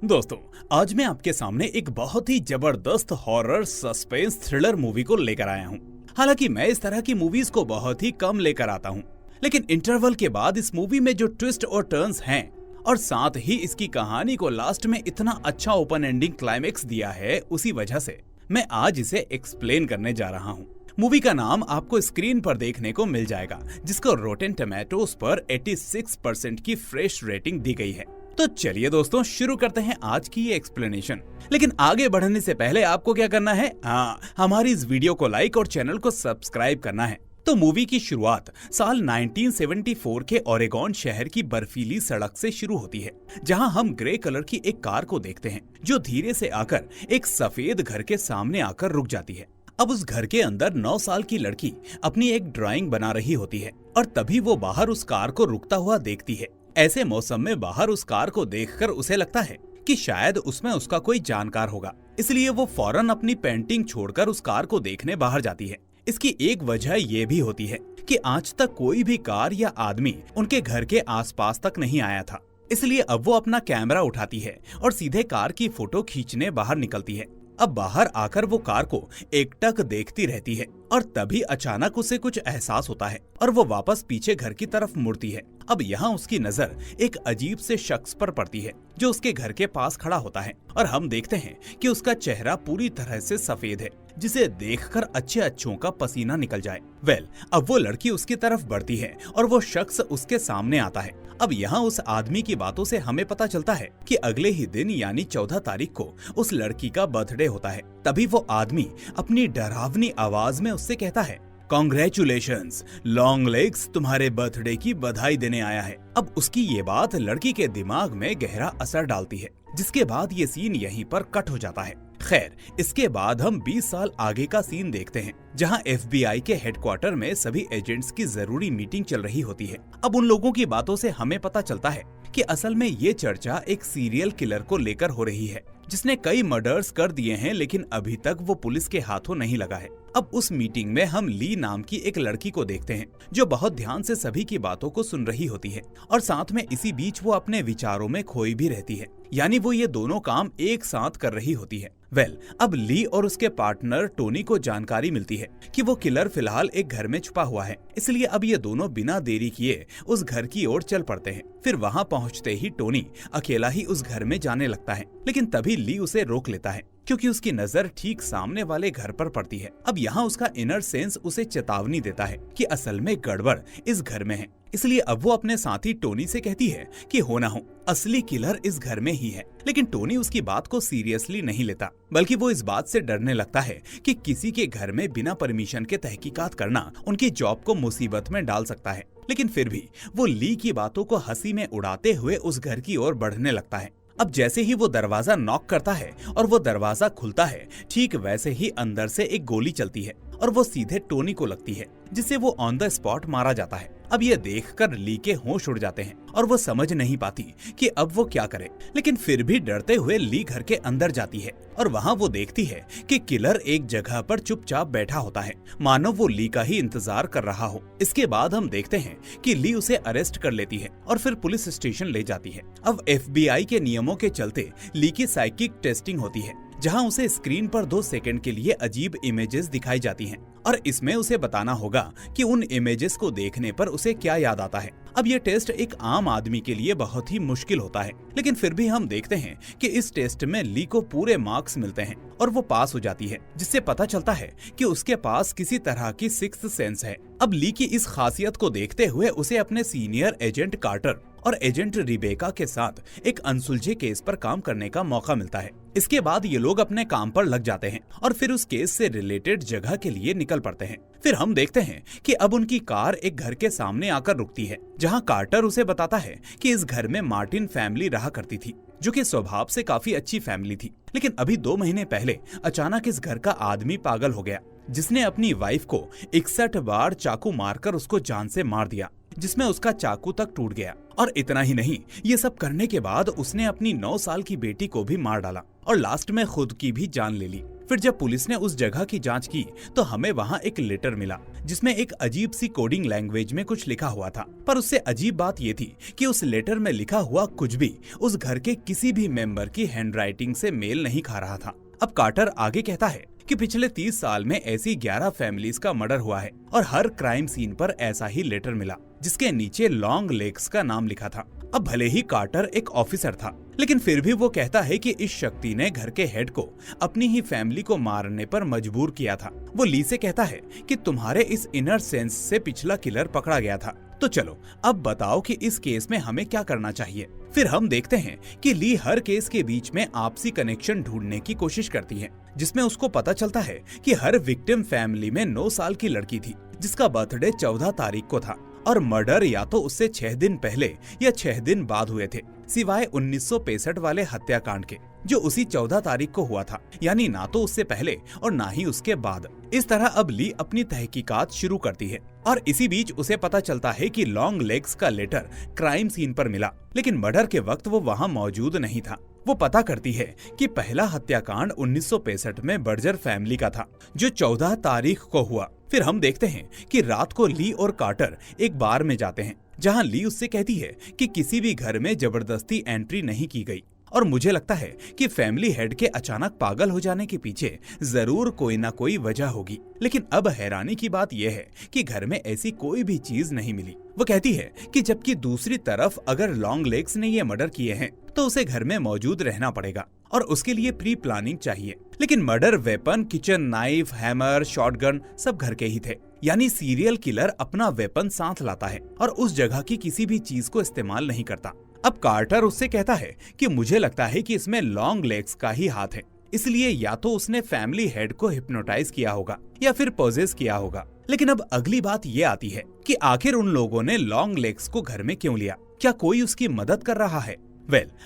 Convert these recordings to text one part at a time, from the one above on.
दोस्तों, आज मैं आपके सामने एक बहुत ही जबरदस्त हॉरर सस्पेंस थ्रिलर मूवी को लेकर आया हूँ। हालांकि मैं इस तरह की मूवीज को बहुत ही कम लेकर आता हूँ, लेकिन इंटरवल के बाद इस मूवी में जो ट्विस्ट और टर्न्स हैं और साथ ही इसकी कहानी को लास्ट में इतना अच्छा ओपन एंडिंग क्लाइमेक्स दिया है, उसी वजह से मैं आज इसे एक्सप्लेन करने जा रहा हूँ। मूवी का नाम आपको स्क्रीन पर देखने को मिल जाएगा, जिसको रोटेन टोमेटोज पर 86% की फ्रेश रेटिंग दी गई है। तो चलिए दोस्तों, शुरू करते हैं आज की ये एक्सप्लेनेशन। लेकिन आगे बढ़ने से पहले आपको क्या करना है, हमारी इस वीडियो को लाइक और चैनल को सब्सक्राइब करना है। तो मूवी की शुरुआत साल 1974 के ओरेगॉन शहर की बर्फीली सड़क से शुरू होती है, जहां हम ग्रे कलर की एक कार को देखते हैं जो धीरे से आकर एक सफेद घर के सामने आकर रुक जाती है। अब उस घर के अंदर 9 साल की लड़की अपनी एक ड्राइंग बना रही होती है और तभी वो बाहर उस कार को रुकता हुआ देखती है। ऐसे मौसम में बाहर उस कार को देखकर उसे लगता है कि शायद उसमें उसका कोई जानकार होगा, इसलिए वो फौरन अपनी पेंटिंग छोड़कर उस कार को देखने बाहर जाती है। इसकी एक वजह ये भी होती है कि आज तक कोई भी कार या आदमी उनके घर के आसपास तक नहीं आया था, इसलिए अब वो अपना कैमरा उठाती है और सीधे कार की फोटो खींचने बाहर निकलती है। अब बाहर आकर वो कार को एकटक देखती रहती है और तभी अचानक उसे कुछ एहसास होता है और वो वापस पीछे घर की तरफ मुड़ती है। अब यहाँ उसकी नजर एक अजीब से शख्स पर पड़ती है जो उसके घर के पास खड़ा होता है और हम देखते हैं कि उसका चेहरा पूरी तरह से सफेद है, जिसे देखकर अच्छों का पसीना निकल जाए। अब वो लड़की उसकी तरफ बढ़ती है और वो शख्स उसके सामने आता है। अब यहाँ उस आदमी की बातों से हमें पता चलता है कि अगले ही दिन यानी 14 तारीख को उस लड़की का बर्थडे होता है। तभी वो आदमी अपनी डरावनी आवाज में उससे कहता है, कॉन्ग्रेचुलेशंस, लॉन्ग लेग्स तुम्हारे बर्थडे की बधाई देने आया है। अब उसकी ये बात लड़की के दिमाग में गहरा असर डालती है, जिसके बाद ये सीन यहीं पर कट हो जाता है। खैर, इसके बाद हम 20 साल आगे का सीन देखते हैं, जहां FBI के हेडक्वार्टर में सभी एजेंट्स की जरूरी मीटिंग चल रही होती है। अब उन लोगों की बातों से हमें पता चलता है कि असल में ये चर्चा एक सीरियल किलर को लेकर हो रही है, जिसने कई मर्डर्स कर दिए हैं, लेकिन अभी तक वो पुलिस के हाथों नहीं लगा है। अब उस मीटिंग में हम ली नाम की एक लड़की को देखते हैं, जो बहुत ध्यान से सभी की बातों को सुन रही होती है और साथ में इसी बीच वो अपने विचारों में खोई भी रहती है, यानी वो ये दोनों काम एक साथ कर रही होती है। अब ली और उसके पार्टनर टोनी को जानकारी मिलती है कि वो किलर फिलहाल एक घर में छुपा हुआ है, इसलिए अब ये दोनों बिना देरी किए उस घर की ओर चल पड़ते हैं। फिर वहाँ पहुँचते ही टोनी अकेला ही उस घर में जाने लगता है, लेकिन तभी ली उसे रोक लेता है क्योंकि उसकी नजर ठीक सामने वाले घर पर पड़ती है। अब यहाँ उसका इनर सेंस उसे चेतावनी देता है कि असल में गड़बड़ इस घर में है, इसलिए अब वो अपने साथी टोनी से कहती है कि हो ना हो असली किलर इस घर में ही है। लेकिन टोनी उसकी बात को सीरियसली नहीं लेता, बल्कि वो इस बात से डरने लगता है कि किसी के घर में बिना परमिशन के तहकीकात करना उनकी जॉब को मुसीबत में डाल सकता है। लेकिन फिर भी वो ली की बातों को हंसी में उड़ाते हुए उस घर की ओर बढ़ने लगता है। अब जैसे ही वो दरवाजा नॉक करता है और वो दरवाजा खुलता है, ठीक वैसे ही अंदर से एक गोली चलती है और वो सीधे टोनी को लगती है, जिससे वो ऑन द स्पॉट मारा जाता है। अब ये देखकर ली के होश उड़ जाते हैं और वो समझ नहीं पाती कि अब वो क्या करे, लेकिन फिर भी डरते हुए ली घर के अंदर जाती है और वहाँ वो देखती है कि किलर एक जगह पर चुपचाप बैठा होता है, मानो वो ली का ही इंतजार कर रहा हो। इसके बाद हम देखते हैं कि ली उसे अरेस्ट कर लेती है और फिर पुलिस स्टेशन ले जाती है। अब FBI के नियमों के चलते ली की साइकिक टेस्टिंग होती है, जहां उसे स्क्रीन पर 2 सेकंड के लिए अजीब इमेजेस दिखाई जाती हैं और इसमें उसे बताना होगा कि उन इमेजेस को देखने पर उसे क्या याद आता है। अब ये टेस्ट एक आम आदमी के लिए बहुत ही मुश्किल होता है, लेकिन फिर भी हम देखते हैं कि इस टेस्ट में ली को पूरे मार्क्स मिलते हैं और वो पास हो जाती है, जिससे पता चलता है कि उसके पास किसी तरह की सिक्स्थ सेंस है। अब ली की इस खासियत को देखते हुए उसे अपने सीनियर एजेंट कार्टर और एजेंट रिबेका के साथ एक अनसुलझे केस पर काम करने का मौका मिलता है। इसके बाद ये लोग अपने काम पर लग जाते हैं और फिर उस केस से रिलेटेड जगह के लिए निकल पड़ते हैं। फिर हम देखते हैं कि अब उनकी कार एक घर के सामने आकर रुकती है, जहां कार्टर उसे बताता है कि इस घर में मार्टिन फैमिली रहा करती थी, जो कि स्वभाव से काफी अच्छी फैमिली थी। लेकिन अभी 2 महीने पहले अचानक इस घर का आदमी पागल हो गया, जिसने अपनी वाइफ को 61 बार चाकू मारकर उसको जान से मार दिया, जिसमें उसका चाकू तक टूट गया। और इतना ही नहीं, ये सब करने के बाद उसने अपनी 9 साल की बेटी को भी मार डाला और लास्ट में खुद की भी जान ले ली। फिर जब पुलिस ने उस जगह की जांच की तो हमें वहाँ एक लेटर मिला जिसमें एक अजीब सी कोडिंग लैंग्वेज में कुछ लिखा हुआ था। पर उससे अजीब बात ये थी कि उस लेटर में लिखा हुआ कुछ भी उस घर के किसी भी मेंबर की हैंडराइटिंग से मेल नहीं खा रहा था। अब कार्टर आगे कहता है कि पिछले 30 साल में ऐसी 11 फैमिलीज का मर्डर हुआ है और हर क्राइम सीन पर ऐसा ही लेटर मिला जिसके नीचे लॉन्ग लेग्स का नाम लिखा था। अब भले ही कार्टर एक ऑफिसर था, लेकिन फिर भी वो कहता है कि इस शक्ति ने घर के हेड को अपनी ही फैमिली को मारने पर मजबूर किया था। वो ली से कहता है कि तुम्हारे इस इनर सेंस से पिछला किलर पकड़ा गया था, तो चलो अब बताओ कि इस केस में हमें क्या करना चाहिए। फिर हम देखते हैं कि ली हर केस के बीच में आपसी कनेक्शन ढूंढने की कोशिश करती है, जिसमें उसको पता चलता है कि हर विक्टिम फैमिली में 9 साल की लड़की थी जिसका बर्थडे 14 तारीख को था और मर्डर या तो उससे 6 दिन पहले या 6 दिन बाद हुए थे, सिवाय 1965 वाले हत्याकांड के जो उसी 14 तारीख को हुआ था, यानी ना तो उससे पहले और ना ही उसके बाद। इस तरह अब ली अपनी तहकीकात शुरू करती है और इसी बीच उसे पता चलता है कि लॉन्ग लेग्स का लेटर क्राइम सीन पर मिला, लेकिन मर्डर के वक्त वो वहाँ मौजूद नहीं था। वो पता करती है कि पहला हत्याकांड 1965 में बर्जर फैमिली का था जो 14 तारीख को हुआ। फिर हम देखते हैं कि रात को ली और कार्टर एक बार में जाते हैं जहां ली उससे कहती है कि किसी भी घर में जबरदस्ती एंट्री नहीं की गई और मुझे लगता है कि फैमिली हेड के अचानक पागल हो जाने के पीछे जरूर कोई ना कोई वजह होगी। लेकिन अब हैरानी की बात यह है कि घर में ऐसी कोई भी चीज नहीं मिली। वो कहती है कि जबकि दूसरी तरफ अगर लॉन्ग लेग्स ने ये मर्डर किए हैं तो उसे घर में मौजूद रहना पड़ेगा और उसके लिए प्री प्लानिंग चाहिए। लेकिन murder weapon, kitchen knife, hammer, shotgun सब घर के ही थे, यानी सीरियल किलर अपना वेपन साथ लाता है और उस जगह की किसी भी चीज को इस्तेमाल नहीं करता। अब कार्टर उससे कहता है कि मुझे लगता है कि इसमें लॉन्ग लेग्स का ही हाथ है, इसलिए या तो उसने फैमिली हेड को हिप्नोटाइज किया होगा या फिर पोजेस किया होगा। लेकिन अब अगली बात ये आती है कि आखिर उन लोगों ने लॉन्ग लेग्स को घर में क्यों लिया? क्या कोई उसकी मदद कर रहा है?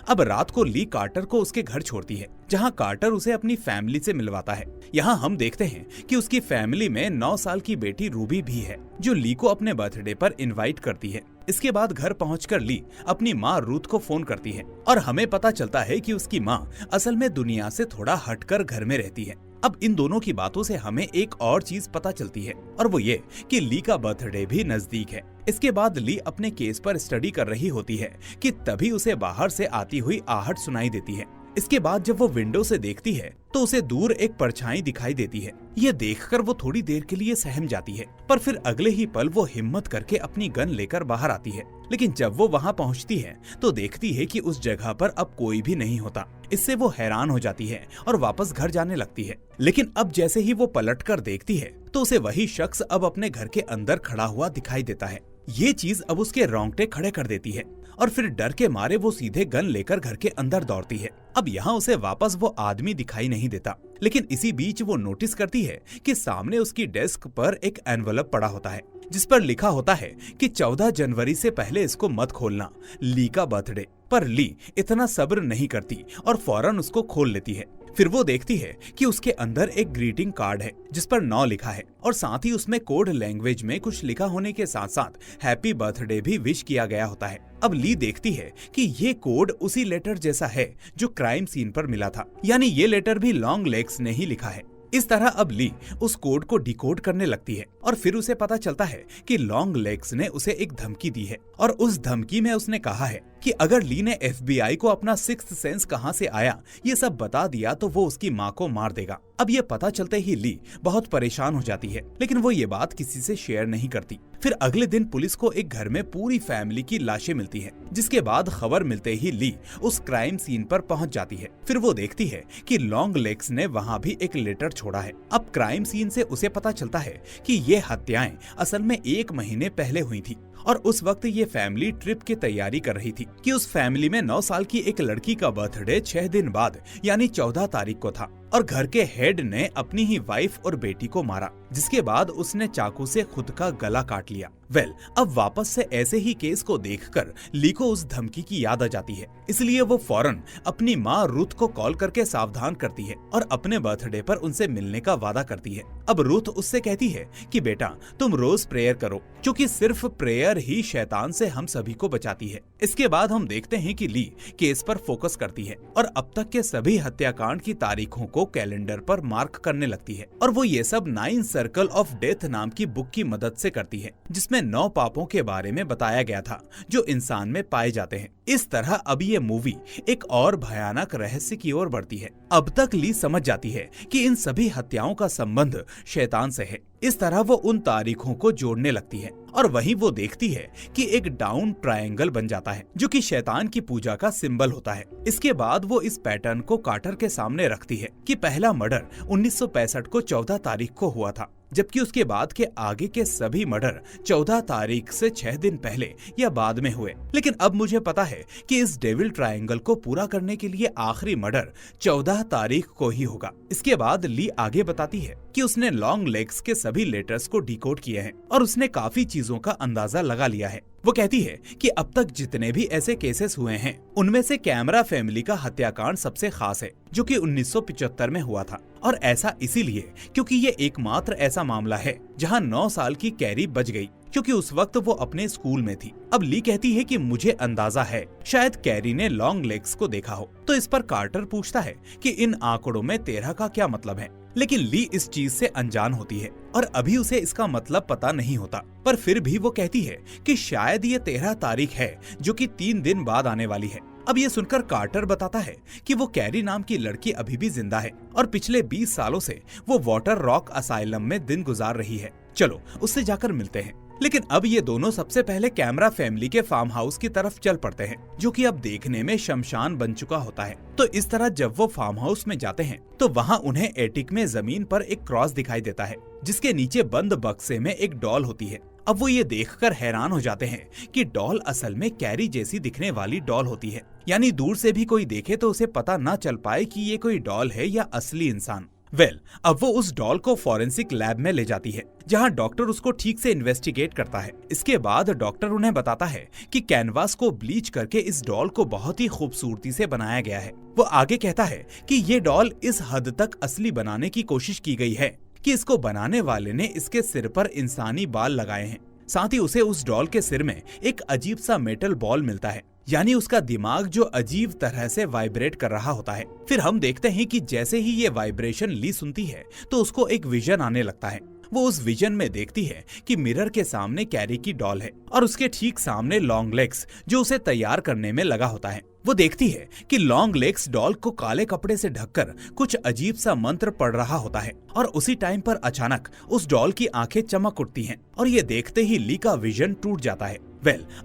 अब रात को ली कार्टर को उसके घर छोड़ती है जहां कार्टर उसे अपनी फैमिली से मिलवाता है। यहाँ हम देखते हैं कि उसकी फैमिली में 9 साल की बेटी रूबी भी है जो ली को अपने बर्थडे पर इनवाइट करती है। इसके बाद घर पहुंचकर ली अपनी माँ रूथ को फोन करती है और हमें पता चलता है कि उसकी माँ असल में दुनिया से थोड़ा हटकर घर में रहती है। अब इन दोनों की बातों से हमें एक और चीज पता चलती है और वो ये कि ली का बर्थडे भी नजदीक है। इसके बाद ली अपने केस पर स्टडी कर रही होती है कि तभी उसे बाहर से आती हुई आहट सुनाई देती है। इसके बाद जब वो विंडो से देखती है तो उसे दूर एक परछाई दिखाई देती है। ये देखकर वो थोड़ी देर के लिए सहम जाती है, पर फिर अगले ही पल वो हिम्मत करके अपनी गन लेकर बाहर आती है। लेकिन जब वो वहाँ पहुँचती है तो देखती है कि उस जगह पर अब कोई भी नहीं होता। इससे वो हैरान हो जाती है और वापस घर जाने लगती है। लेकिन अब जैसे ही वो पलटकर देखती है तो उसे वही शख्स अब अपने घर के अंदर खड़ा हुआ दिखाई देता है। ये चीज अब उसके रोंगटे खड़े कर देती है और फिर डर के मारे वो सीधे गन लेकर घर के अंदर दौड़ती है। अब यहाँ उसे वापस वो आदमी दिखाई नहीं देता, लेकिन इसी बीच वो नोटिस करती है कि सामने उसकी डेस्क पर एक एनवलप पड़ा होता है जिस पर लिखा होता है कि 14 जनवरी से पहले इसको मत खोलना, ली का बर्थडे। पर ली इतना सब्र नहीं करती और फौरन उसको खोल लेती है। फिर वो देखती है कि उसके अंदर एक ग्रीटिंग कार्ड है जिस पर 9 लिखा है और साथ ही उसमें कोड लैंग्वेज में कुछ लिखा होने के साथ साथ हैप्पी बर्थडे भी विश किया गया होता है। अब ली देखती है कि ये कोड उसी लेटर जैसा है जो क्राइम सीन पर मिला था, यानी ये लेटर भी लॉन्ग लेग्स ने ही लिखा है। इस तरह अब ली उस कोड को डिकोड करने लगती है और फिर उसे पता चलता है कि लॉन्ग लेग्स ने उसे एक धमकी दी है और उस धमकी में उसने कहा है कि अगर ली ने FBI को अपना सिक्स्थ सेंस कहां से आया ये सब बता दिया तो वो उसकी माँ को मार देगा। अब ये पता चलते ही ली बहुत परेशान हो जाती है, लेकिन वो ये बात किसी से शेयर नहीं करती। फिर अगले दिन पुलिस को एक घर में पूरी फैमिली की लाशें मिलती है, जिसके बाद खबर मिलते ही ली उस क्राइम सीन पर पहुंच जाती है। फिर वो देखती है कि लॉन्ग लेग्स ने वहाँ भी एक लेटर छोड़ा है। अब क्राइम सीन से उसे पता चलता है कि ये हत्याएं असल में 1 महीने पहले हुई थी और उस वक्त ये फैमिली ट्रिप की तैयारी कर रही थी कि उस फैमिली में 9 साल की एक लड़की का बर्थडे 6 दिन बाद यानी 14 तारीख को था और घर के हेड ने अपनी ही वाइफ और बेटी को मारा, जिसके बाद उसने चाकू से खुद का गला काट लिया। अब वापस से ऐसे ही केस को देखकर ली को उस धमकी की याद आ जाती है, इसलिए वो फौरन अपनी माँ रुथ को कॉल करके सावधान करती है और अपने बर्थडे पर उनसे मिलने का वादा करती है। अब रुथ उससे कहती है कि बेटा तुम रोज प्रेयर करो, क्योंकि सिर्फ प्रेयर ही शैतान से हम सभी को बचाती है। इसके बाद हम देखते हैं कि ली केस पर फोकस करती है और अब तक के सभी हत्याकांड की तारीखों को कैलेंडर पर मार्क करने लगती है, और वो ये सब 9 सर्कल ऑफ डेथ नाम की बुक की मदद से करती है, जिसमें 9 पापों के बारे में बताया गया था जो इंसान में पाए जाते हैं। इस तरह अब ये मूवी एक और भयानक रहस्य की ओर बढ़ती है। अब तक ली समझ जाती है कि इन सभी हत्याओं का संबंध शैतान से है। इस तरह वो उन तारीखों को जोड़ने लगती है और वहीं वो देखती है कि एक डाउन ट्रायंगल बन जाता है जो कि शैतान की पूजा का सिंबल होता है। इसके बाद वो इस पैटर्न को कार्टर के सामने रखती है कि पहला मर्डर 1965 को 14 तारीख को हुआ था, जबकि उसके बाद के आगे के सभी मर्डर 14 तारीख से 6 दिन पहले या बाद में हुए। लेकिन अब मुझे पता है कि इस डेविल ट्रायंगल को पूरा करने के लिए आखिरी मर्डर 14 तारीख को ही होगा। इसके बाद ली आगे बताती है कि उसने लॉन्ग लेग्स के सभी लेटर्स को डिकोड किए हैं और उसने काफी चीजों का अंदाजा लगा लिया है। वो कहती है कि अब तक जितने भी ऐसे केसेस हुए हैं उनमें से कैमरा फैमिली का हत्याकांड सबसे खास है, जो कि 1975 में हुआ था, और ऐसा इसीलिए क्योंकि ये एकमात्र ऐसा मामला है जहां 9 साल की कैरी बच गई, क्योंकि उस वक्त वो अपने स्कूल में थी। अब ली कहती है कि मुझे अंदाजा है शायद कैरी ने लॉन्ग लेग्स को देखा हो। तो इस पर कार्टर पूछता है कि इन आंकड़ों में 13 का क्या मतलब है, लेकिन ली इस चीज से अनजान होती है और अभी उसे इसका मतलब पता नहीं होता, पर फिर भी वो कहती है कि शायद ये 13 तारीख है जो कि 3 दिन बाद आने वाली है। अब ये सुनकर कार्टर बताता है कि वो कैरी नाम की लड़की अभी भी जिंदा है और पिछले 20 सालों से वो वाटर रॉक असाइलम में दिन गुजार रही है। चलो उससे जाकर मिलते हैं। लेकिन अब ये दोनों सबसे पहले कैमरा फैमिली के फार्म हाउस की तरफ चल पड़ते हैं, जो कि अब देखने में शमशान बन चुका होता है। तो इस तरह जब वो फार्म हाउस में जाते हैं तो वहाँ उन्हें एटिक में जमीन पर एक क्रॉस दिखाई देता है, जिसके नीचे बंद बक्से में एक डॉल होती है। अब वो ये देखकर हैरान हो जाते हैं कि डॉल असल में कैरी जैसी दिखने वाली डॉल होती है, यानी दूर से भी कोई देखे तो उसे पता न चल पाए कि ये कोई डॉल है या असली इंसान। अब वो उस डॉल को फॉरेंसिक लैब में ले जाती है, जहां डॉक्टर उसको ठीक से इन्वेस्टिगेट करता है। इसके बाद डॉक्टर उन्हें बताता है कि कैनवास को ब्लीच करके इस डॉल को बहुत ही खूबसूरती से बनाया गया है। वो आगे कहता है कि ये डॉल इस हद तक असली बनाने की कोशिश की गई है कि इसको बनाने वाले ने इसके सिर पर इंसानी बाल लगाए हैं। साथ ही उसे उस डॉल के सिर में एक अजीब सा मेटल बॉल मिलता है, यानी उसका दिमाग जो अजीब तरह से वाइब्रेट कर रहा होता है। फिर हम देखते हैं कि जैसे ही ये वाइब्रेशन ली सुनती है तो उसको एक विजन आने लगता है। वो उस विजन में देखती है कि मिरर के सामने कैरी की डॉल है और उसके ठीक सामने लॉन्ग लेग्स जो उसे तैयार करने में लगा होता है। वो देखती है कि लॉन्ग लेग्स डॉल को काले कपड़े से ढककर कुछ अजीब सा मंत्र पढ़ रहा होता है, और उसी टाइम पर अचानक उस डॉल की आंखें चमक उठती हैं और ये देखते ही ली का विजन टूट जाता है।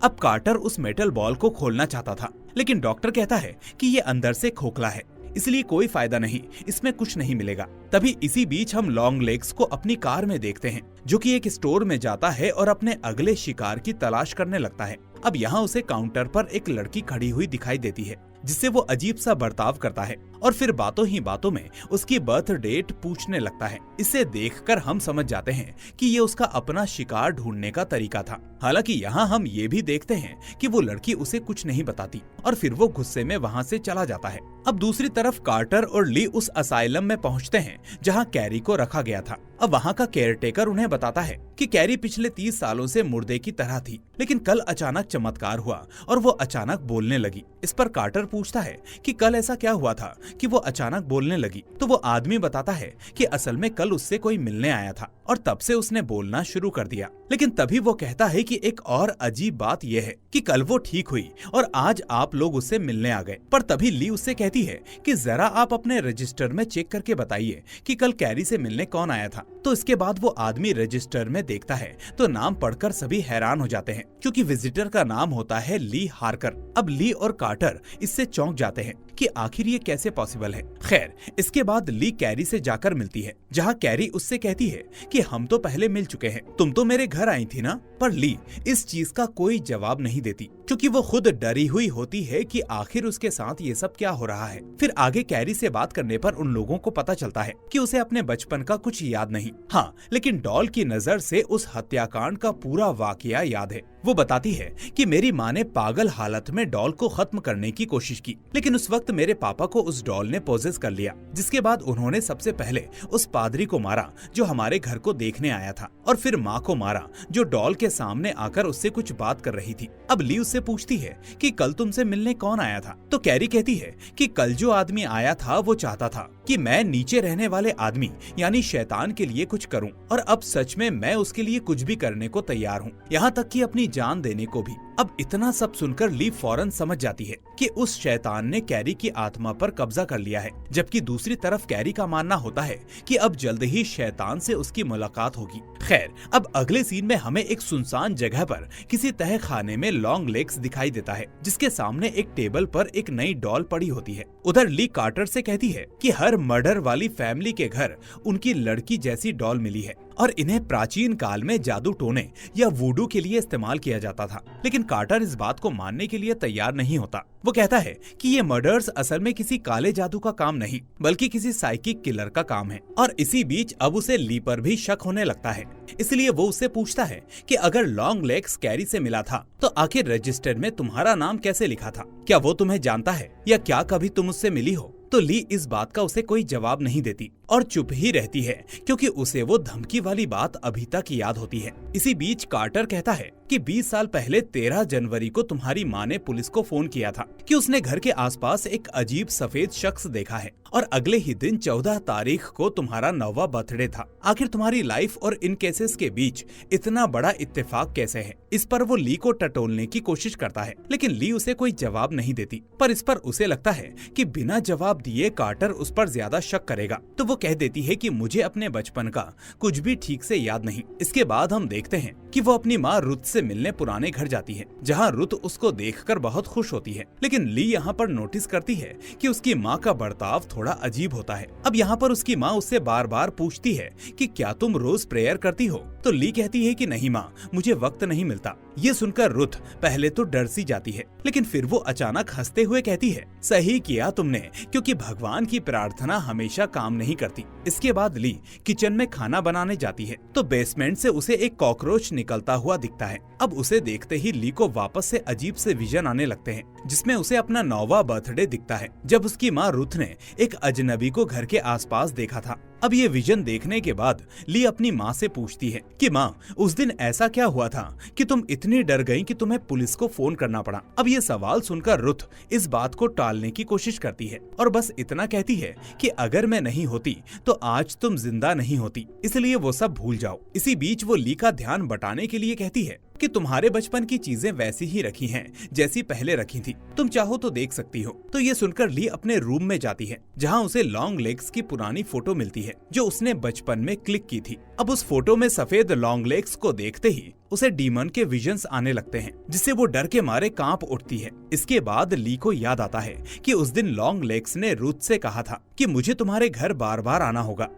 अब कार्टर उस मेटल बॉल को खोलना चाहता था, लेकिन डॉक्टर कहता है कि ये अंदर से खोखला है, इसलिए कोई फायदा नहीं, इसमें कुछ नहीं मिलेगा। तभी इसी बीच हम लॉन्ग लेग्स को अपनी कार में देखते हैं, जो कि एक स्टोर में जाता है और अपने अगले शिकार की तलाश करने लगता है। अब यहाँ उसे काउंटर पर एक लड़की खड़ी हुई दिखाई देती है, जिससे वो अजीब सा बर्ताव करता है और फिर बातों ही बातों में उसकी बर्थ डेट पूछने लगता है। इसे देखकर हम समझ जाते हैं कि ये उसका अपना शिकार ढूंढने का तरीका था। हालांकि यहाँ हम ये भी देखते हैं कि वो लड़की उसे कुछ नहीं बताती और फिर वो गुस्से में वहाँ से चला जाता है। अब दूसरी तरफ कार्टर और ली उस असाइलम में पहुँचते हैं जहाँ कैरी को रखा गया था। अब वहाँ का केयरटेकर उन्हें बताता है कि कैरी पिछले 30 सालों से मुर्दे की तरह थी, लेकिन कल अचानक चमत्कार हुआ और वो अचानक बोलने लगी। इस पर कार्टर पूछता है कि कल ऐसा क्या हुआ था कि वो अचानक बोलने लगी। तो वो आदमी बताता है कि असल में कल उससे कोई मिलने आया था और तब से उसने बोलना शुरू कर दिया। लेकिन तभी वो कहता है कि एक और अजीब बात यह है कि कल वो ठीक हुई और आज आप लोग उससे मिलने आ गए। पर तभी ली उससे कहती है कि जरा आप अपने रजिस्टर में चेक करके बताइए कि कल कैरी से मिलने कौन आया था। तो इसके बाद वो आदमी रजिस्टर में देखता है तो नाम पढ़कर सभी हैरान हो जाते हैं, क्योंकि विजिटर का नाम होता है ली हार्कर। अब ली और कार्टर इससे चौंक जाते हैं कि आखिर ये कैसे पॉसिबल है। खैर, इसके बाद ली कैरी से जाकर मिलती है, जहाँ कैरी उससे कहती है कि हम तो पहले मिल चुके हैं, तुम तो मेरे घर आई थी ना। पर ली इस चीज का कोई जवाब नहीं देती, क्योंकि वो खुद डरी हुई होती है कि आखिर उसके साथ ये सब क्या हो रहा है। फिर आगे कैरी से बात करने पर उन लोगों को पता चलता है कि उसे अपने बचपन का कुछ याद नहीं, हाँ, लेकिन डॉल की नजर से उस हत्याकांड का पूरा वाकया याद है। वो बताती है कि मेरी माँ ने पागल हालत में डॉल को खत्म करने की कोशिश की, लेकिन उस वक्त मेरे पापा को उस डॉल ने पोजेस कर लिया, जिसके बाद उन्होंने सबसे पहले उस पादरी को मारा जो हमारे घर को देखने आया था, और फिर माँ को मारा जो डॉल के सामने आकर उससे कुछ बात कर रही थी। अब ली उससे पूछती है कि कल तुमसे मिलने कौन आया था, तो कैरी कहती है कि कल जो आदमी आया था वो चाहता था कि मैं नीचे रहने वाले आदमी यानी शैतान के लिए कुछ करूं, और अब सच में मैं उसके लिए कुछ भी करने को तैयार हूं, यहाँ तक कि अपनी जान देने को भी। अब इतना सब सुनकर ली फौरन समझ जाती है कि उस शैतान ने कैरी की आत्मा पर कब्जा कर लिया है, जबकि दूसरी तरफ कैरी का मानना होता है कि अब जल्द ही शैतान से उसकी मुलाकात होगी। खैर, अब अगले सीन में हमें एक सुनसान जगह पर किसी तह खाने में लॉन्ग लेग्स दिखाई देता है, जिसके सामने एक टेबल पर एक नई डॉल पड़ी होती है। उधर ली कार्टर से कहती है कि हर मर्डर वाली फैमिली के घर उनकी लड़की जैसी डॉल मिली है और इन्हें प्राचीन काल में जादू टोने या वूडू के लिए इस्तेमाल किया जाता था। लेकिन कार्टर इस बात को मानने के लिए तैयार नहीं होता। वो कहता है कि ये मर्डर्स असल में किसी काले जादू का काम नहीं, बल्कि किसी साइकिक किलर का काम है। और इसी बीच अब उसे ली पर भी शक होने लगता है, इसलिए वो उससे पूछता है कि अगर लॉन्ग लेग्स कैरी से मिला था तो आखिर रजिस्टर में तुम्हारा नाम कैसे लिखा था? क्या वो तुम्हें जानता है या क्या कभी तुम उससे मिली हो? तो ली इस बात का उसे कोई जवाब नहीं देती और चुप ही रहती है, क्योंकि उसे वो धमकी वाली बात अभी तक याद होती है। इसी बीच कार्टर कहता है कि 20 साल पहले 13 जनवरी को तुम्हारी माँ ने पुलिस को फोन किया था कि उसने घर के आसपास एक अजीब सफेद शख्स देखा है, और अगले ही दिन 14 तारीख को तुम्हारा 9वां बर्थडे था। आखिर तुम्हारी लाइफ और इन केसेस के बीच इतना बड़ा इत्तेफाक कैसे है? इस पर वो ली को टटोलने की कोशिश करता है, लेकिन ली उसे कोई जवाब नहीं देती। पर इस पर उसे लगता है कि बिना जवाब दिए कार्टर उस पर ज्यादा शक करेगा, तो वो कह देती है कि मुझे अपने बचपन का कुछ भी ठीक से याद नहीं। इसके बाद हम देखते हैं कि वो अपनी माँ रुथ से मिलने पुराने घर जाती है, जहाँ रुथ उसको देखकर बहुत खुश होती है। लेकिन ली यहाँ पर नोटिस करती है कि उसकी माँ का बर्ताव थोड़ा अजीब होता है। अब यहाँ पर उसकी माँ उससे बार बार पूछती है कि क्या तुम रोज प्रेयर करती हो? तो ली कहती है कि नहीं माँ, मुझे वक्त नहीं मिलता। ये सुनकर रुथ पहले तो डर सी जाती है, लेकिन फिर वो अचानक हंसते हुए कहती है, सही किया तुमने, क्योंकि भगवान की प्रार्थना हमेशा काम नहीं करती। इसके बाद ली किचन में खाना बनाने जाती है, तो बेसमेंट से उसे एक कॉकरोच निकलता हुआ दिखता है। अब उसे देखते ही ली को वापस से अजीब से विजन आने लगते हैं, जिसमें उसे अपना 9वां बर्थडे दिखता है, जब उसकी माँ रुथ ने एक अजनबी को घर के आसपास देखा था। अब ये विजन देखने के बाद ली अपनी माँ से पूछती है कि माँ, उस दिन ऐसा क्या हुआ था कि तुम इतनी डर गई कि तुम्हें पुलिस को फोन करना पड़ा? अब ये सवाल सुनकर रुथ इस बात को टालने की कोशिश करती है और बस इतना कहती है कि अगर मैं नहीं होती तो आज तुम जिंदा नहीं होती, इसलिए वो सब भूल जाओ। इसी बीच वो ली का ध्यान बटाने के लिए कहती है कि तुम्हारे बचपन की चीजें वैसी ही रखी हैं जैसी पहले रखी थी, तुम चाहो तो देख सकती हो। तो ये सुनकर ली अपने रूम में जाती है, जहाँ उसे लॉन्ग लेग्स की पुरानी फोटो मिलती है जो उसने बचपन में क्लिक की थी। अब उस फोटो में सफेद लॉन्ग लेग्स को देखते ही उसे डीमन के विजन्स आने लगते हैं, जिससे वो डर के मारे कांप उठती है। इसके बाद ली को याद आता है कि उस दिन लॉन्ग लेग्स ने रुथ से कहा था कि मुझे तुम्हारे घर बार बार आना होगा।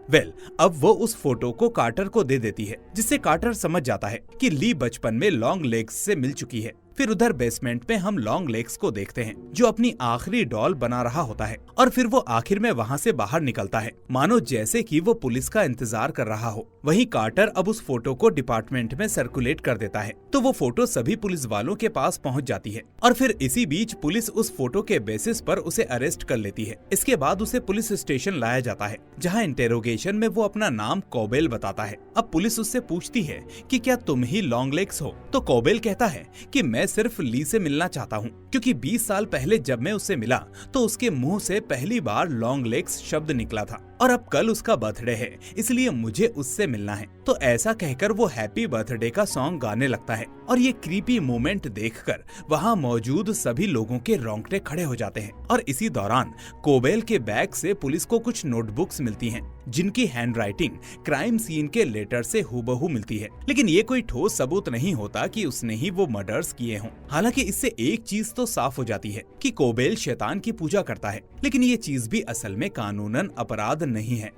अब वो उस फोटो को कार्टर को दे देती है, जिससे कार्टर समझ जाता है कि ली बचपन में लॉन्ग लेग्स से मिल चुकी है। फिर उधर बेसमेंट में हम लॉन्ग लेग्स को देखते हैं, जो अपनी आखिरी डॉल बना रहा होता है, और फिर वो आखिर में वहाँ से बाहर निकलता है, मानो जैसे कि वो पुलिस का इंतजार कर रहा हो। वहीं कार्टर अब उस फोटो को डिपार्टमेंट में सर्कुलेट कर देता है, तो वो फोटो सभी पुलिस वालों के पास पहुँच जाती है, और फिर इसी बीच पुलिस उस फोटो के बेसिस पर उसे अरेस्ट कर लेती है। इसके बाद उसे पुलिस स्टेशन लाया जाता है, जहाँ इंटेरोगेशन में वो अपना नाम कोबेल बताता है। अब पुलिस उससे पूछती है कि क्या तुम ही लॉन्ग लेग्स हो? तो कोबेल कहता है कि मैं सिर्फ ली से मिलना चाहता हूँ, क्योंकि 20 साल पहले जब मैं उससे मिला तो उसके मुंह से पहली बार लॉन्ग लेग्स शब्द निकला था, और अब कल उसका बर्थडे है, इसलिए मुझे उससे मिलना है। तो ऐसा कहकर वो हैप्पी बर्थडे का सॉन्ग गाने लगता है, और ये क्रीपी मोमेंट देखकर वहाँ मौजूद सभी लोगों के रोंगटे खड़े हो जाते हैं। और इसी दौरान कोबेल के बैग से पुलिस को कुछ नोटबुक्स मिलती हैं, जिनकी हैंडराइटिंग क्राइम सीन के लेटर से हूबहू मिलती है, लेकिन ये कोई ठोस सबूत नहीं होता कि उसने ही वो मर्डर्स किए हों। हालांकि इससे एक चीज तो साफ हो जाती है कि कोबेल शैतान की पूजा करता है, लेकिन ये चीज भी असल में कानूनन अपराध नहीं है।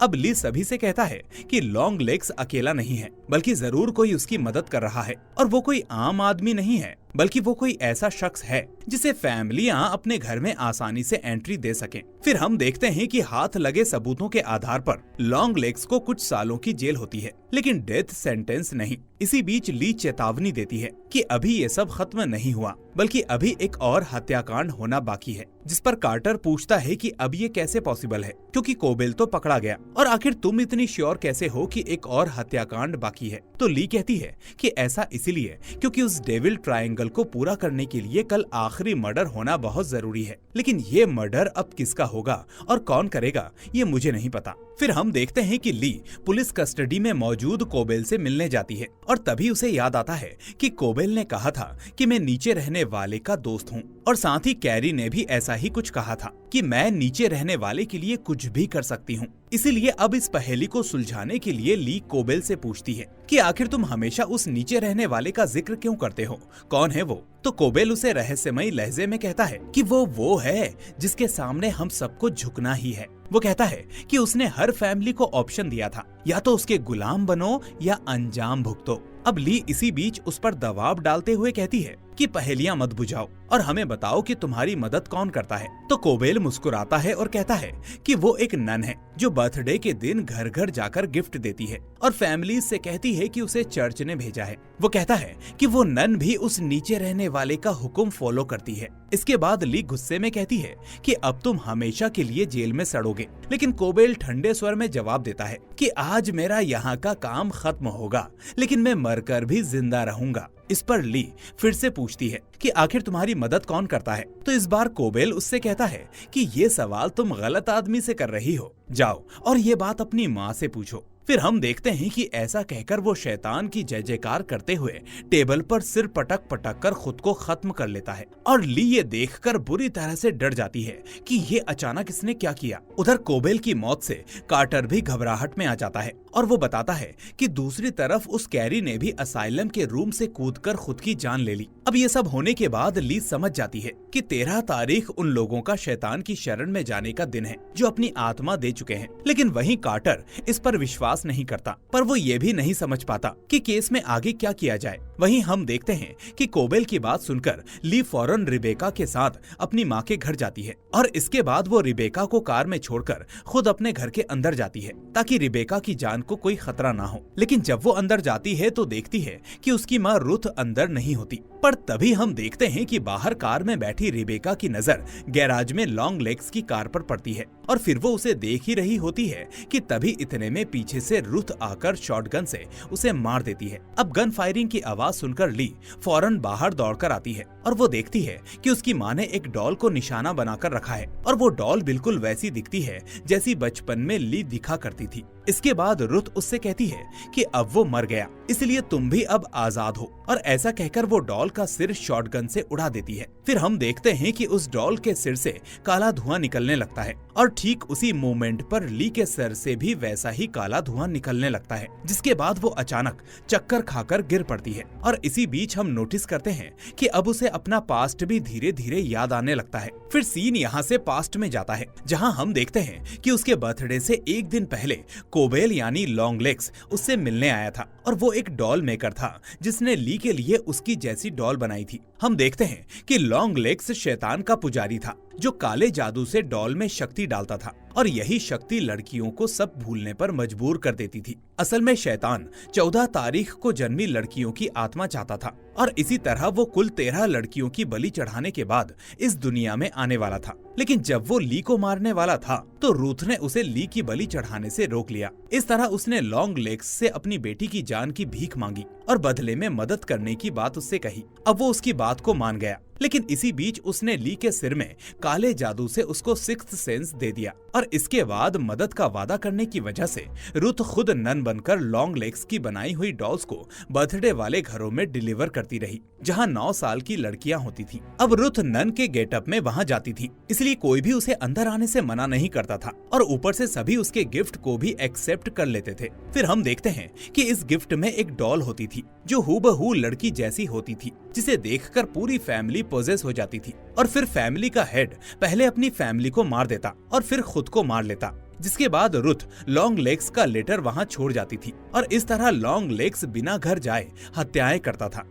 अब ली सभी से कहता है कि लॉन्ग लेग्स अकेला नहीं है, बल्कि जरूर कोई उसकी मदद कर रहा है, और वो कोई आम आदमी नहीं है, बल्कि वो कोई ऐसा शख्स है जिसे फैमिलियां अपने घर में आसानी से एंट्री दे सकें। फिर हम देखते हैं कि हाथ लगे सबूतों के आधार पर लॉन्ग लेग्स को कुछ सालों की जेल होती है, लेकिन डेथ सेंटेंस नहीं। इसी बीच ली चेतावनी देती है कि अभी ये सब खत्म नहीं हुआ, बल्कि अभी एक और हत्याकांड होना बाकी है, जिस पर कार्टर पूछता है कि अब ये कैसे पॉसिबल है, क्योंकि कोबेल तो पकड़ा गया, और आखिर तुम इतनी श्योर कैसे हो कि एक और हत्याकांड बाकी है। तो ली कहती है कि ऐसा इसलिए क्योंकि उस डेविल ट्रायंगल को पूरा करने के लिए कल आखिरी मर्डर होना बहुत जरूरी है, लेकिन ये मर्डर अब किसका होगा और कौन करेगा ये मुझे नहीं पता। फिर हम देखते हैं कि ली पुलिस कस्टडी में मौजूद कोबेल से मिलने जाती है, और तभी उसे याद आता है कि कोबेल ने कहा था कि मैं नीचे रहने वाले का दोस्त हूँ, और साथ ही कैरी ने भी ऐसा ही कुछ कहा था कि मैं नीचे रहने वाले के लिए कुछ भी कर सकती हूँ। इसीलिए अब इस पहेली को सुलझाने के लिए ली कोबेल से पूछती है कि आखिर तुम हमेशा उस नीचे रहने वाले का जिक्र क्यों करते हो, कौन है वो? तो कोबेल उसे रहस्यमयी लहजे में कहता है कि वो है जिसके सामने हम सबको झुकना ही है। वो कहता है कि उसने हर फैमिली को ऑप्शन दिया था, या तो उसके गुलाम बनो या अंजाम भुगतो। अब ली इसी बीच उस पर दबाव डालते हुए कहती है कि पहेलियां मत बुझाओ और हमें बताओ कि तुम्हारी मदद कौन करता है। तो कोबेल मुस्कुराता है और कहता है कि वो एक नन है जो बर्थडे के दिन घर घर जाकर गिफ्ट देती है और फैमिली से कहती है कि उसे चर्च ने भेजा है। वो कहता है कि वो नन भी उस नीचे रहने वाले का हुक्म फॉलो करती है। इसके बाद ली गुस्से में कहती है कि अब तुम हमेशा के लिए जेल में सड़ोगे, लेकिन कोबेल ठंडे स्वर में जवाब देता है कि आज मेरा यहाँ का काम खत्म होगा, लेकिन मैं मरकर भी जिंदा रहूंगा। इस पर ली फिर से पूछती है कि आखिर तुम्हारी मदद कौन करता है। तो इस बार कोबेल उससे कहता है कि ये सवाल तुम गलत आदमी से कर रही हो, जाओ और ये बात अपनी माँ से पूछो। फिर हम देखते हैं कि ऐसा कहकर वो शैतान की जय जयकार करते हुए टेबल पर सिर पटक पटक कर खुद को खत्म कर लेता है, और ली ये देखकर बुरी तरह से डर जाती है कि ये अचानक इसने क्या किया। उधर कोबेल की मौत से कार्टर भी घबराहट में आ जाता है और वो बताता है कि दूसरी तरफ उस कैरी ने भी असाइलम के रूम से कूदकर खुद की जान ले ली। अब ये सब होने के बाद ली समझ जाती है कि 13 तारीख उन लोगों का शैतान की शरण में जाने का दिन है जो अपनी आत्मा दे चुके हैं। लेकिन वहीं कार्टर इस पर विश्वास नहीं करता, पर वो ये भी नहीं समझ पाता कि केस में आगे क्या किया जाए। वहीं हम देखते हैं कि कोबेल की बात सुनकर ली फौरन रिबेका के साथ अपनी माँ के घर जाती है, और इसके बाद वो रिबेका को कार में छोड़कर खुद अपने घर के अंदर जाती है ताकि रिबेका की जान को कोई खतरा ना हो। लेकिन जब वो अंदर जाती है तो देखती है कि उसकी माँ रुथ अंदर नहीं होती। पर तभी हम देखते हैं कि बाहर कार में बैठी रिबेका की नजर गैराज में लॉन्ग लेग्स की कार पर पड़ती है, और फिर वो उसे देख ही रही होती है कि तभी इतने में पीछे से रुथ आकर शॉटगन से उसे मार देती है। अब गन फायरिंग की आवाज सुनकर ली फौरन बाहर दौड़कर आती है और वो देखती है कि उसकी माँ ने एक डॉल को निशाना बनाकर रखा है, और वो डॉल बिल्कुल वैसी दिखती है जैसी बचपन में ली दिखा करती थी। इसके बाद रुथ उससे कहती है कि अब वो मर गया, इसलिए तुम भी अब आजाद हो, और ऐसा कहकर वो डॉल का सिर शॉटगन से उड़ा देती है। फिर हम देखते हैं कि उस डॉल के सिर से काला धुआं निकलने लगता है, और ठीक उसी मोमेंट पर ली के सर से भी वैसा ही काला धुआं निकलने लगता है, जिसके बाद वो अचानक चक्कर खाकर गिर पड़ती है। और इसी बीच हम नोटिस करते हैं कि अब उसे अपना पास्ट भी धीरे धीरे याद आने लगता है। फिर सीन यहाँ से पास्ट में जाता है, जहाँ हम देखते हैं कि उसके बर्थडे से एक दिन पहले कोबेल यानी लॉन्ग लेग्स उससे मिलने आया था, और वो एक डॉल मेकर था जिसने ली के लिए उसकी जैसी डॉल बनाई थी। हम देखते हैं कि लॉन्ग लेग्स शैतान का पुजारी था जो काले जादू से डॉल में शक्ति डालता था, और यही शक्ति लड़कियों को सब भूलने पर मजबूर कर देती थी। असल में शैतान 14 तारीख को जन्मी लड़कियों की आत्मा चाहता था, और इसी तरह वो कुल 13 लड़कियों की बलि चढ़ाने के बाद इस दुनिया में आने वाला था। लेकिन जब वो ली को मारने वाला था तो रूथ ने उसे ली की बलि चढ़ाने से रोक लिया। इस तरह उसने लॉन्ग लेग्स से अपनी बेटी की जान की भीख मांगी और बदले में मदद करने की बात उससे कही। अब वो उसकी बात को मान गया, लेकिन इसी बीच उसने ली के सिर में काले जादू से उसको सिक्स्थ सेंस दे दिया, और इसके बाद मदद का वादा करने की वजह से रुथ खुद नन बनकर लॉन्ग लेग्स की बनाई हुई डॉल्स को बर्थडे वाले घरों में डिलीवर करती रही, जहां 9 साल की लड़कियां होती थी। अब रुथ नन के गेटअप में वहां जाती थी, इसलिए कोई भी उसे अंदर आने से मना नहीं करता था, और ऊपर से सभी उसके गिफ्ट को भी एक्सेप्ट कर लेते थे। फिर हम देखते हैं कि इस गिफ्ट में एक डॉल होती थी जो हूबहू लड़की जैसी होती थी, जिसे देखकर पूरी फैमिली पोजेस हो जाती थी, और फिर फैमिली का हेड पहले अपनी फैमिली को मार देता और फिर खुद को मार लेता। जिसके बाद रुथ लॉन्ग लेग्स का लेटर वहाँ छोड़ जाती थी और इस तरह लॉन्ग लेग्स बिना घर जाए हत्याएं करता था।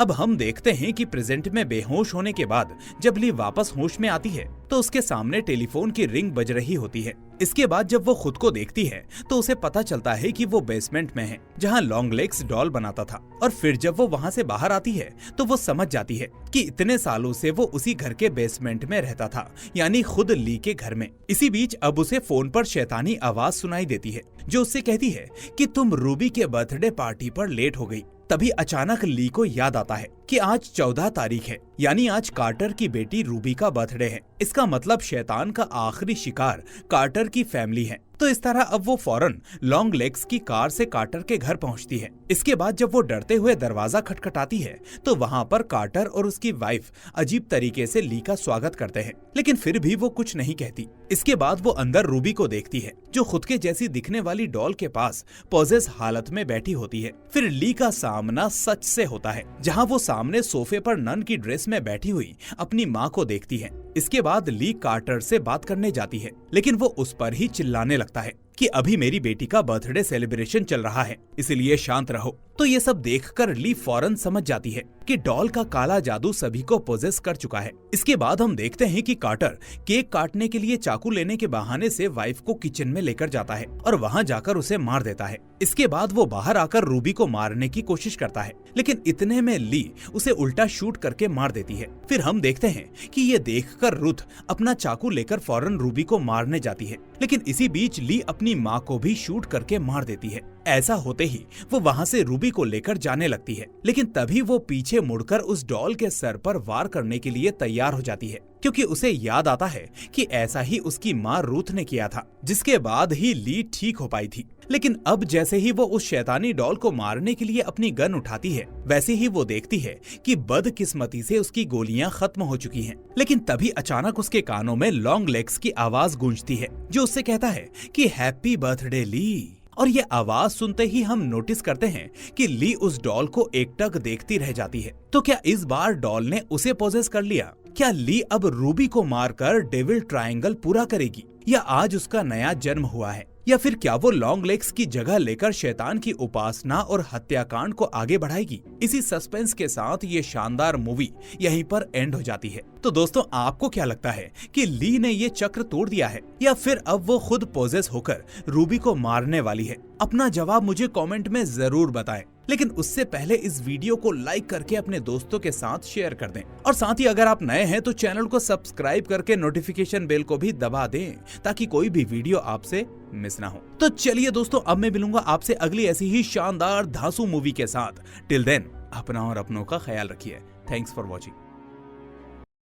अब हम देखते हैं कि प्रेजेंट में बेहोश होने के बाद जब ली वापस होश में आती है तो उसके सामने टेलीफोन की रिंग बज रही होती है। इसके बाद जब वो खुद को देखती है तो उसे पता चलता है कि वो बेसमेंट में है जहाँ लॉन्ग लेग्स डॉल बनाता था। और फिर जब वो वहाँ से बाहर आती है तो वो समझ जाती है कि इतने सालों से वो उसी घर के बेसमेंट में रहता था, यानी खुद ली के घर में। इसी बीच अब उसे फोन पर शैतानी आवाज सुनाई देती है जो उससे कहती है कि तुम रूबी के बर्थडे पार्टी पर लेट हो गई। तभी अचानक ली को याद आता है कि आज 14 तारीख है, यानी आज कार्टर की बेटी रूबी का बर्थडे है। इसका मतलब शैतान का आखिरी शिकार कार्टर की फैमिली है। तो इस तरह अब वो फौरन लॉन्ग लेग्स की कार से कार्टर के घर पहुंचती है। इसके बाद जब वो डरते हुए दरवाजा खटखटाती है तो वहाँ पर कार्टर और उसकी वाइफ अजीब तरीके से ली का स्वागत करते हैं, लेकिन फिर भी वो कुछ नहीं कहती। इसके बाद वो अंदर रूबी को देखती है जो खुद के जैसी दिखने वाली डॉल के पास पॉजेस हालत में बैठी होती है। फिर ली का सामना सच से होता है जहाँ वो सामने सोफे पर नन की ड्रेस में बैठी हुई अपनी माँ को देखती है। इसके बाद ली कार्टर से बात करने जाती है, लेकिन वो उस पर ही चिल्लाने लगता है कि अभी मेरी बेटी का बर्थडे सेलिब्रेशन चल रहा है, इसलिए शांत रहो। तो ये सब देखकर ली फौरन समझ जाती है कि डॉल का काला जादू सभी को पोजेस कर चुका है। इसके बाद हम देखते हैं कि कार्टर केक काटने के लिए चाकू लेने के बहाने से वाइफ को किचन में लेकर जाता है और वहाँ जाकर उसे मार देता है। इसके बाद वो बाहर आकर रूबी को मारने की कोशिश करता है, लेकिन इतने में ली उसे उल्टा शूट करके मार देती है। फिर हम देखते हैं कि ये देखकर रुथ अपना चाकू लेकर फौरन रूबी को मारने जाती है, लेकिन इसी बीच ली अपनी माँ को भी शूट करके मार देती है। ऐसा होते ही वो वहाँ से रूबी को लेकर जाने लगती है, लेकिन तभी वो पीछे मुड़कर उस डॉल के सर पर वार करने के लिए तैयार हो जाती है, क्योंकि उसे याद आता है कि ऐसा ही उसकी माँ रूथ ने किया था, जिसके बाद ही ली ठीक हो पाई थी। लेकिन अब जैसे ही वो उस शैतानी डॉल को मारने के लिए अपनी गन उठाती है, वैसे ही वो देखती है कि बदकिस्मती से उसकी गोलियां खत्म हो चुकी हैं। लेकिन तभी अचानक उसके कानों में लॉन्ग लेग्स की आवाज गूंजती है जो उससे कहता है कि हैप्पी बर्थडे ली। और ये आवाज सुनते ही हम नोटिस करते हैं कि ली उस डॉल को एकटक देखती रह जाती है। तो क्या इस बार डॉल ने उसे पोजेस कर लिया? क्या ली अब रूबी को मारकर डेविल ट्रायंगल पूरा करेगी, या आज उसका नया जन्म हुआ है, या फिर क्या वो लॉन्ग लेग्स की जगह लेकर शैतान की उपासना और हत्याकांड को आगे बढ़ाएगी? इसी सस्पेंस के साथ ये शानदार मूवी यहीं पर एंड हो जाती है। तो दोस्तों, आपको क्या लगता है कि ली ने ये चक्र तोड़ दिया है, या फिर अब वो खुद पोजेस होकर रूबी को मारने वाली है? अपना जवाब मुझे कमेंट में जरूर बताएं। लेकिन उससे पहले इस वीडियो को लाइक करके अपने दोस्तों के साथ शेयर कर दें, और साथ ही अगर आप नए हैं तो चैनल को सब्सक्राइब करके नोटिफिकेशन बेल को भी दबा दें ताकि कोई भी वीडियो आपसे मिस ना हो। तो चलिए दोस्तों, अब मैं मिलूंगा आपसे अगली ऐसी ही शानदार धांसू मूवी के साथ। टिल देन अपना और अपनों का ख्याल रखिए। Thanks for watching.